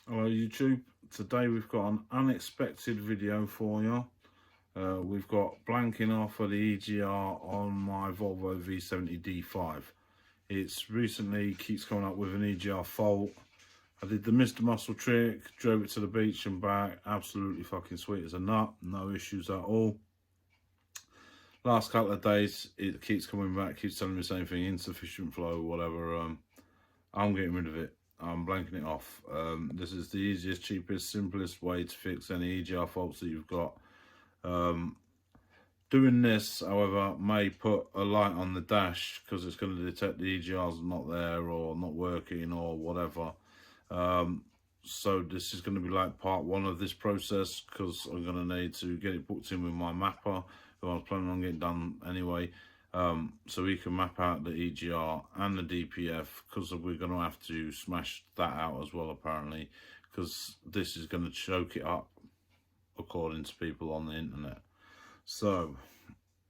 Hello YouTube, today we've got an unexpected video for you. We've got blanking off of the EGR on my Volvo V70 D5. It's recently keeps coming up with an EGR fault. I did the Mr. Muscle trick, drove it to the beach and back, absolutely fucking sweet as a nut, no issues at all. Last couple of days it keeps coming back, keeps telling me the same thing, insufficient flow, whatever. I'm getting rid of it. I'm blanking it off. This is the easiest, cheapest, simplest way to fix any EGR faults that you've got. Doing this, however, may put a light on the dash because it's going to detect the EGR's not there or not working or whatever. So this is going to be like part one of this process because I'm going to need to get it booked in with my mapper, who I was planning on getting done anyway. So we can map out the EGR and the DPF because we're going to have to smash that out as well apparently, because this is going to choke it up according to people on the internet. So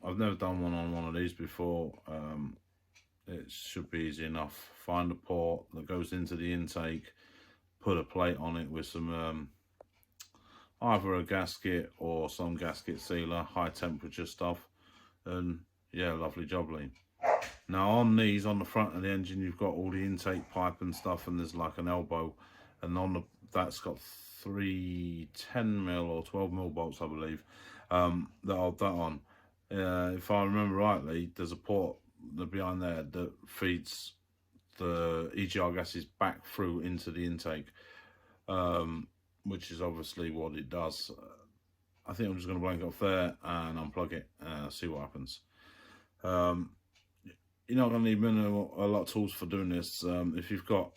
I've never done one on one of these before. It should be easy enough. Find a port that goes into the intake, put a plate on it with some either a gasket or some gasket sealer, high temperature stuff, and yeah, lovely jubbly. Now on these, on the front of the engine, you've got all the intake pipe and stuff, and there's like an elbow, and on that's got 3 10mm or 12mm bolts, I believe, that hold that on. If I remember rightly, there's a port behind there that feeds the EGR gases back through into the intake, which is obviously what it does. I think I'm just going to blank off there and unplug it and see what happens. You're not going to need a lot of tools for doing this. If you've got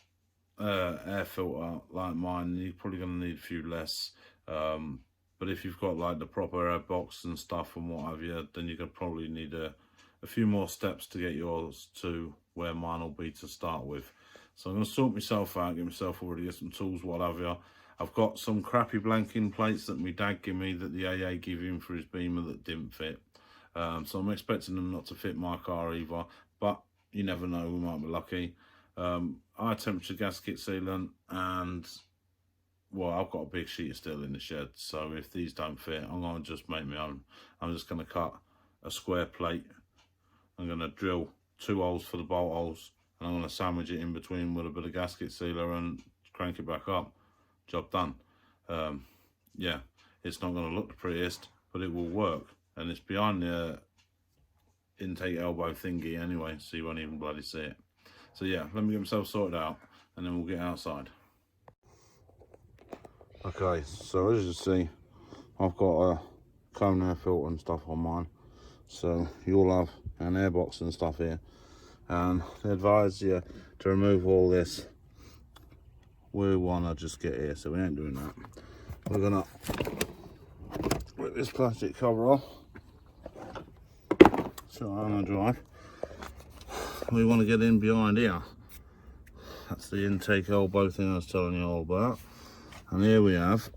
air filter like mine, you're probably going to need a few less. But if you've got like the proper air box and stuff and what have you, then you're going to probably need a few more steps to get yours to where mine will be to start with. So I'm going to sort myself out, get myself already, get some tools, what have you. I've got some crappy blanking plates that my dad gave me that the AA gave him for his Beamer that didn't fit. So I'm expecting them not to fit my car either, but you never know, we might be lucky. High temperature gasket sealant, and well, I've got a big sheet of steel in the shed, so if these don't fit, I'm going to just make my own. I'm just going to cut a square plate. I'm going to drill 2 holes for the bolt holes, and I'm going to sandwich it in between with a bit of gasket sealer and crank it back up. Job done. Yeah, it's not going to look the prettiest, but it will work. And it's behind the intake elbow thingy anyway, so you won't even bloody see it. So yeah, let me get myself sorted out and then we'll get outside. Okay, so as you see, I've got a cone air filter and stuff on mine. So you'll have an airbox and stuff here. And they advise you to remove all this. We want to just get here, so we ain't doing that. We're gonna rip this plastic cover off. So I'm gonna drive. We want to get in behind here. That's the intake elbow thing I was telling you all about. And here we have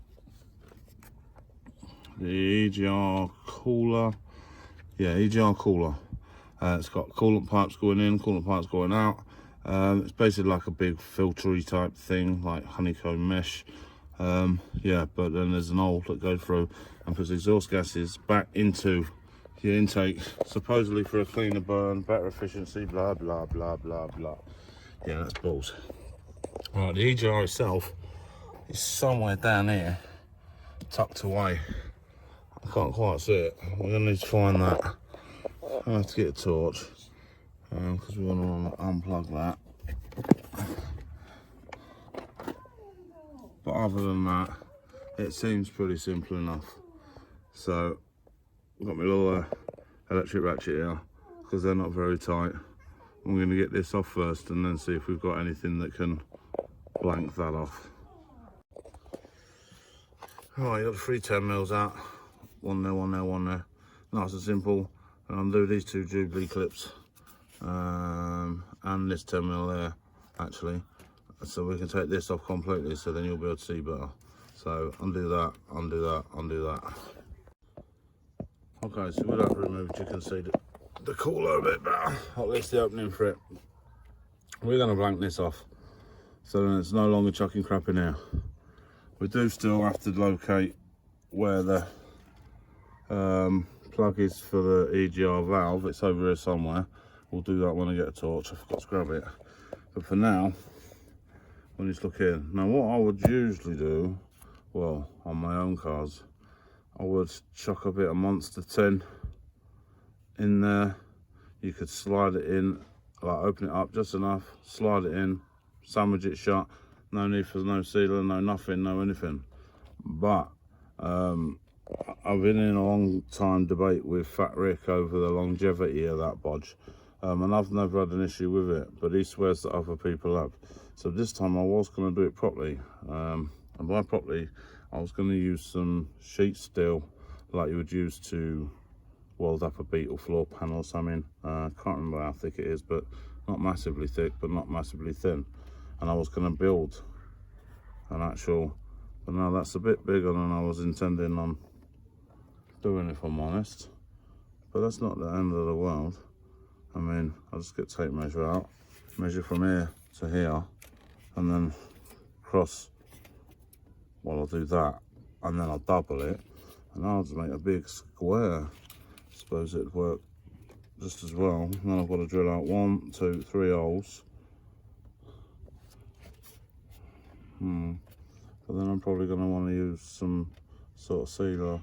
the EGR cooler. Yeah, EGR cooler. It's got coolant pipes going in, coolant pipes going out. It's basically like a big filtery type thing, like honeycomb mesh. Yeah, but then there's an hole that goes through and puts exhaust gases back into the intake, supposedly for a cleaner burn, better efficiency, blah blah blah blah blah. Yeah, that's balls. Right, the EGR itself is somewhere down here, tucked away. I can't quite see it. We're gonna need to find that. I have to get a torch because we want to unplug that. But other than that, it seems pretty simple enough. So I've got my little electric ratchet here because they're not very tight. I'm going to get this off first and then see if we've got anything that can blank that off. Right, you got the 3 10mm out. One there, one there, one there. Nice and simple. And undo these 2 Jubilee clips and this 10mm there actually. So we can take this off completely, so then you'll be able to see better. So undo that, undo that, undo that. Okay, so with that removed, you can see the cooler a bit better, at least the opening for it. We're going to blank this off, so then it's no longer chucking crap in here. We do still have to locate where the plug is for the EGR valve. It's over here somewhere. We'll do that when I get a torch. I forgot to grab it. But for now, we'll just look in. Now what I would usually do, well, on my own cars, I would chuck a bit of Monster tin in there. You could slide it in, like open it up just enough, slide it in, sandwich it shut. No need for no sealer, no nothing, no anything. But I've been in a long time debate with Fat Rick over the longevity of that bodge, and I've never had an issue with it, but he swears that other people have. So this time I was going to do it properly, and by properly I was going to use some sheet steel like you would use to weld up a beetle floor panel or something. Can't remember how thick it is, but not massively thick but not massively thin. And I was going to build an actual, but now that's a bit bigger than I was intending on doing, if I'm honest. But that's not the end of the world. I mean, I'll just get tape measure out, measure from here to here, and then cross. Well, I'll do that, and then I'll double it, and I'll just make a big square. I suppose it'd work just as well. And then I've got to drill out 1, 2, 3 holes. But then I'm probably going to want to use some sort of sealer,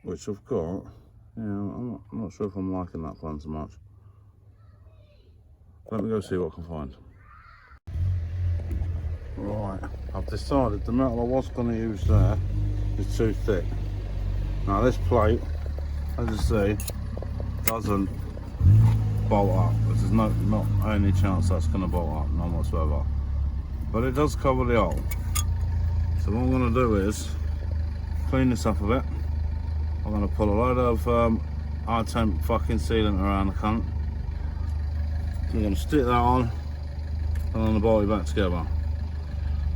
which I've got. Yeah, I'm not sure if I'm liking that plan so much. Let me go see what I can find. Right, I've decided the metal I was going to use there is too thick. Now this plate, as you see, doesn't bolt up. There's not any chance that's going to bolt up, none whatsoever. But it does cover the hole. So what I'm going to do is clean this up a bit. I'm going to put a load of high temp fucking sealant around the cunt. I'm going to stick that on and I'm going to bolt it back together.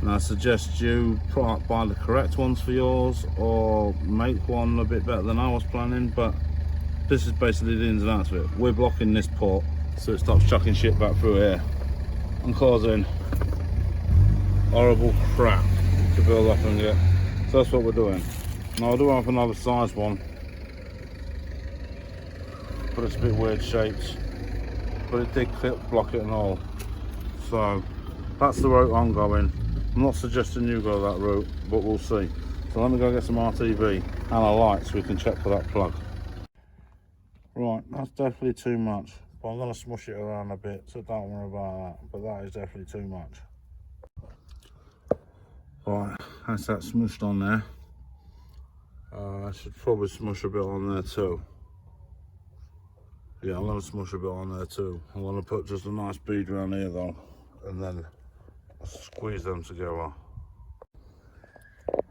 And I suggest you buy the correct ones for yours or make one a bit better than I was planning, but this is basically the ins and outs of it. We're blocking this port so it stops chucking shit back through here and causing horrible crap to build up and get. So that's what we're doing. Now I do have another size one, but it's a bit weird shaped, but it did block it and all. So that's the route I'm going. I'm not suggesting you go that route, but we'll see. So let me go get some RTV and a light so we can check for that plug. Right, that's definitely too much, but I'm going to smush it around a bit, so don't worry about that, but that is definitely too much. Right, that's that smushed on there. I should probably smush a bit on there too. Yeah, I'm going to smush a bit on there too. I'm going to put just a nice bead around here though, and then squeeze them together.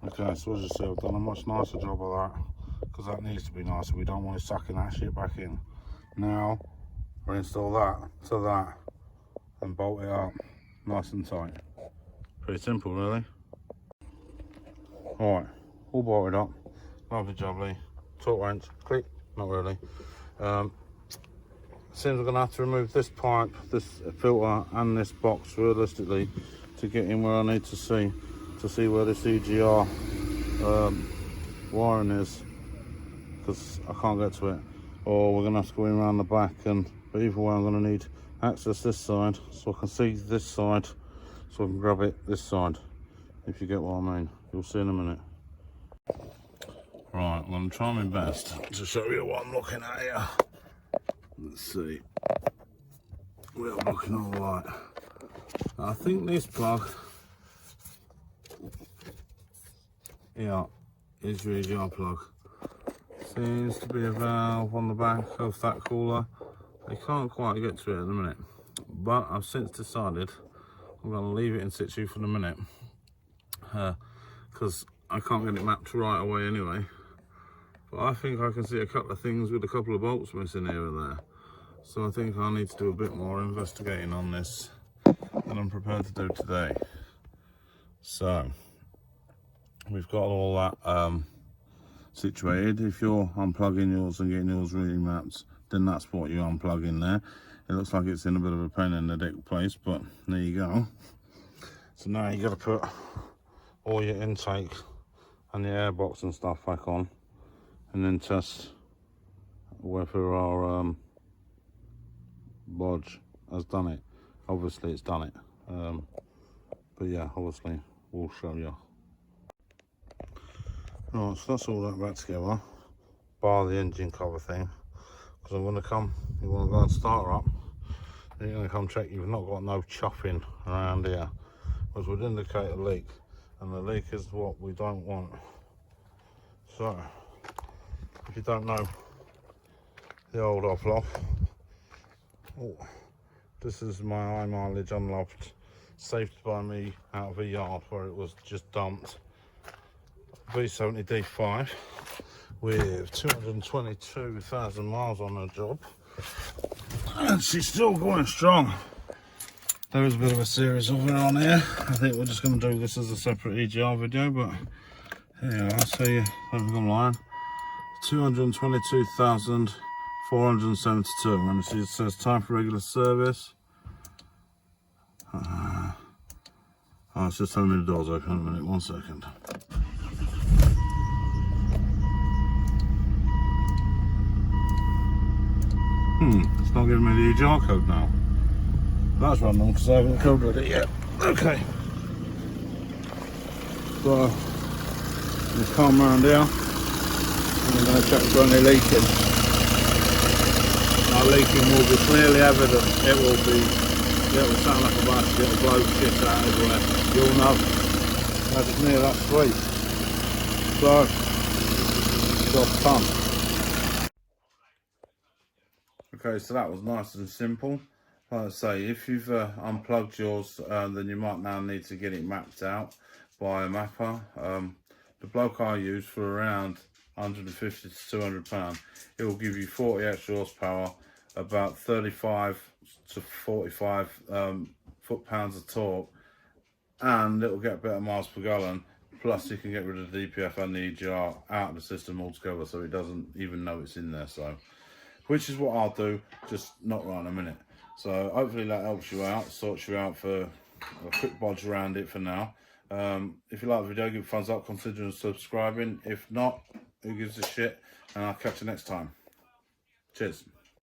Okay, so as you see, I've done a much nicer job of that, because that needs to be nicer. We don't want to sucking that shit back in. Now, we'll install that to that and bolt it up nice and tight. Pretty simple, really. Alright, all bolted up. Lovely jubbly. Torque wrench, click, not really. Seems we're going to have to remove this pipe, this filter and this box realistically to get in where I need to see where this EGR wiring is, because I can't get to it. Or we're going to have to go in around the back, but either way I'm going to need access this side so I can see this side, so I can grab it this side, if you get what I mean. You'll see in a minute. Right, I'm going to try my best to show you what I'm looking at here. Let's see. We are looking all right. I think this plug, yeah, is your EGR plug. Seems to be a valve on the back of that cooler. I can't quite get to it at the minute, but I've since decided I'm going to leave it in situ for the minute, because I can't get it mapped right away anyway. But I think I can see a couple of things with a couple of bolts missing here and there. So I think I need to do a bit more investigating on this than I'm prepared to do today. So we've got all that situated. If you're unplugging yours and getting yours really mapped, then that's what you unplug in there. It looks like it's in a bit of a pain in the dick place, but there you go. So now you got to put all your intake and the airbox and stuff back on, and then test whether our bodge has done it. Obviously it's done it, but yeah, obviously we'll show you. Right, so that's all that back together, bar the engine cover thing, because I'm going to come, you want to go and start her up, then you're going to come check you've not got no chuffing around here, which would indicate a leak, and the leak is what we don't want. So if you don't know the old ovlov, oh, this is my high mileage unloved, saved by me out of a yard where it was just dumped, V70 D5 with 222,000 miles on the job, and she's still going strong. There is a bit of a series of her on here. I think we're just going to do this as a separate EGR video, but here you are. So you don't think I'm lying. 222,472, and it says time for regular service. Oh, it's just telling me the door's open. A minute, 1 second. It's not giving me the EGR code now. That's random because I haven't coded it yet. Okay. So, just come around here and we're going to check for any leaking. Now, leaking will be clearly evident. It will sound like a basket, it'll blow shit out everywhere. You'll know. That is near that street. So, job done. Okay, so that was nice and simple. Like I say, if you've unplugged yours, then you might now need to get it mapped out by a mapper. The bloke I use for around 150 to 200 pounds, it will give you 40 extra horsepower, about 35 to 45 foot-pounds of torque, and it will get better miles per gallon. Plus, you can get rid of the DPF and the EGR out of the system altogether, so it doesn't even know it's in there. So, which is what I'll do, just not right in a minute. So hopefully that helps you out, sorts you out for a quick bodge around it for now. If you like the video, give it a thumbs up, consider subscribing. If not, who gives a shit, and I'll catch you next time. Cheers.